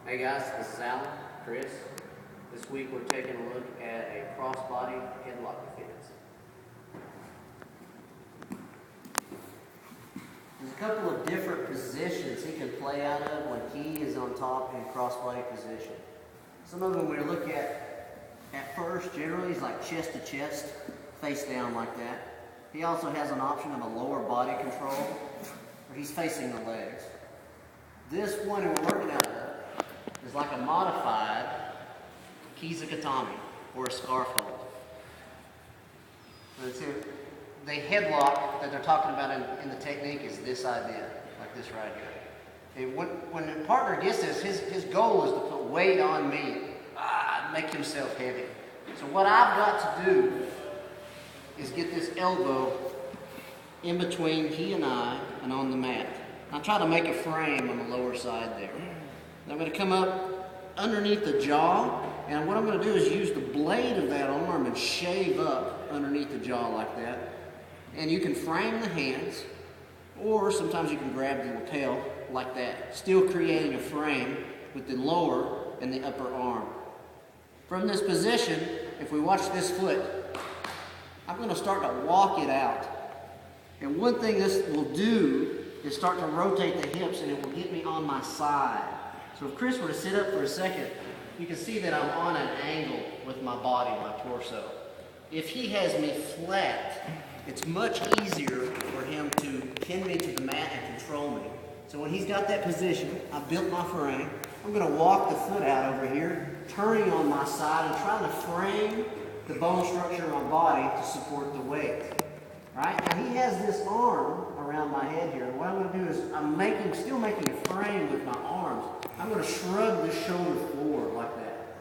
Hey guys, this is Alan, Chris. This week we're taking a look at a crossbody headlock defense. There's a couple of different positions he can play out of when he is on top in crossbody position. Some of them we look at first, generally he's like chest to chest, face down like that. He also has an option of a lower body control where he's facing the legs. This one we're working out of is like a modified Kizakatami or a scarf hold. The headlock that they're talking about in the technique is this idea, like this right here. And when the partner gets this, his goal is to put weight on me, make himself heavy. So what I've got to do is get this elbow in between he and I and on the mat. I try to make a frame on the lower side there. I'm going to come up underneath the jaw, and what I'm going to do is use the blade of that arm and shave up underneath the jaw like that. And you can frame the hands, or sometimes you can grab the lapel like that, still creating a frame with the lower and the upper arm. From this position, if we watch this foot, I'm going to start to walk it out. And one thing this will do is start to rotate the hips, and it will get me on my side. So if Chris were to sit up for a second, you can see that I'm on an angle with my body, my torso. If he has me flat, it's much easier for him to pin me to the mat and control me. So when he's got that position, I built my frame. I'm going to walk the foot out over here, turning on my side and trying to frame the bone structure of my body to support the weight. Right? Now he has this arm around my head here. What I'm going to do is I'm still making a frame with my arms. I'm going to shrug the shoulder forward like that.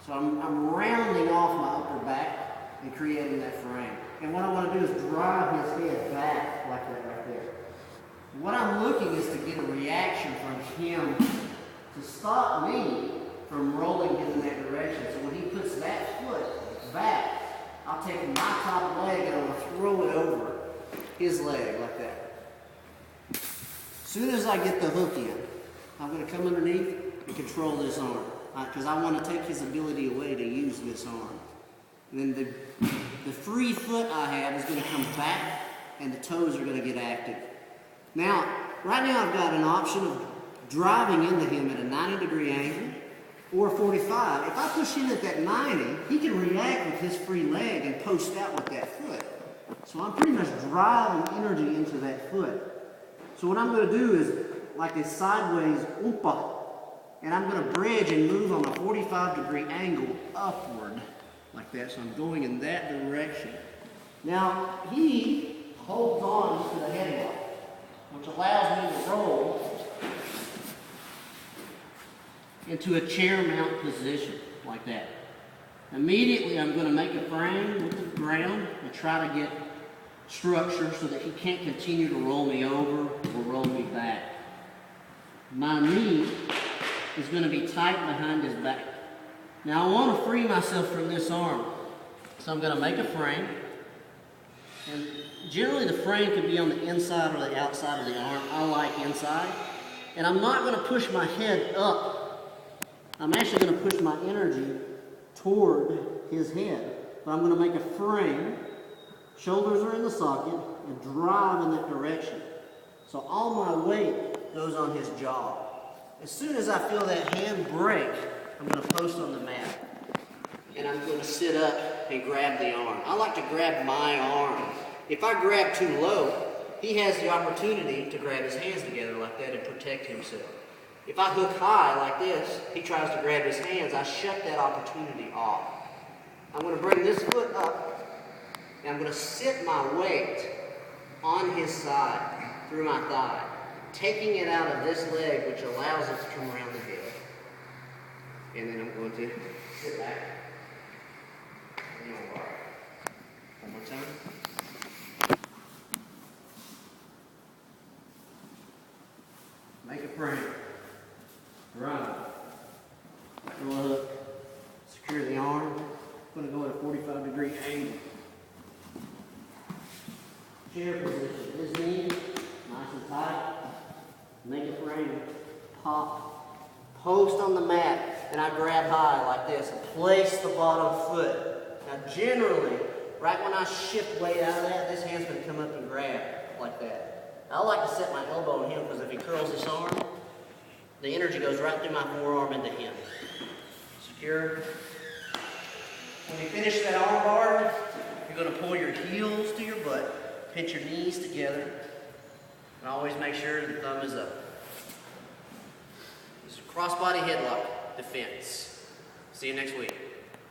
So I'm rounding off my upper back and creating that frame. And what I want to do is drive his head back like that right there. What I'm looking is to get a reaction from him to stop me from rolling in that direction. So when he puts that foot back, I'll take my top leg and I'm going to throw it over his leg like that. As soon as I get the hook in, I'm going to come underneath and control this arm because I want to take his ability away to use this arm. And then the free foot I have is going to come back and the toes are going to get active. Now, right now I've got an option of driving into him at a 90-degree angle or 45. If I push in at that 90, he can react with his free leg and post out with that foot. So I'm pretty much driving energy into that foot. So what I'm going to do is like a sideways umpa, and I'm going to bridge and move on a 45-degree angle upward like that. So I'm going in that direction. Now he holds on to the headlock, which allows me to roll into a chair mount position like that. Immediately I'm going to make a frame with the ground and try to get structure so that he can't continue to roll me over or roll me back. My knee is going to be tight behind his back. Now I want to free myself from this arm. So I'm going to make a frame. And generally the frame can be on the inside or the outside of the arm. I like inside. And I'm not going to push my head up. I'm actually going to push my energy toward his head. But I'm going to make a frame. Shoulders are in the socket and drive in that direction. So all my weight goes on his jaw. As soon as I feel that hand break, I'm going to post on the mat. And I'm going to sit up and grab the arm. I like to grab my arm. If I grab too low, he has the opportunity to grab his hands together like that and protect himself. If I hook high like this, he tries to grab his hands, I shut that opportunity off. I'm going to bring this foot up, and I'm going to sit my weight on his side, through my thigh, taking it out of this leg, which allows it to come around the head. And then I'm going to sit back. One more time. Make a frame. Run. Throw a hook. Secure the arm. I'm going to go at a 45-degree angle. Chair position. His knee, nice and tight. Make a frame. Pop, post on the mat, and I grab high like this and place the bottom foot. Now generally, right when I shift weight out of that, this hand's going to come up and grab like that. I like to set my elbow on him because if he curls this arm, the energy goes right through my forearm into him. Secure. When you finish that arm bar, you're going to pull your heels to your butt, pinch your knees together, and always make sure the thumb is up. This is crossbody headlock defense. See you next week.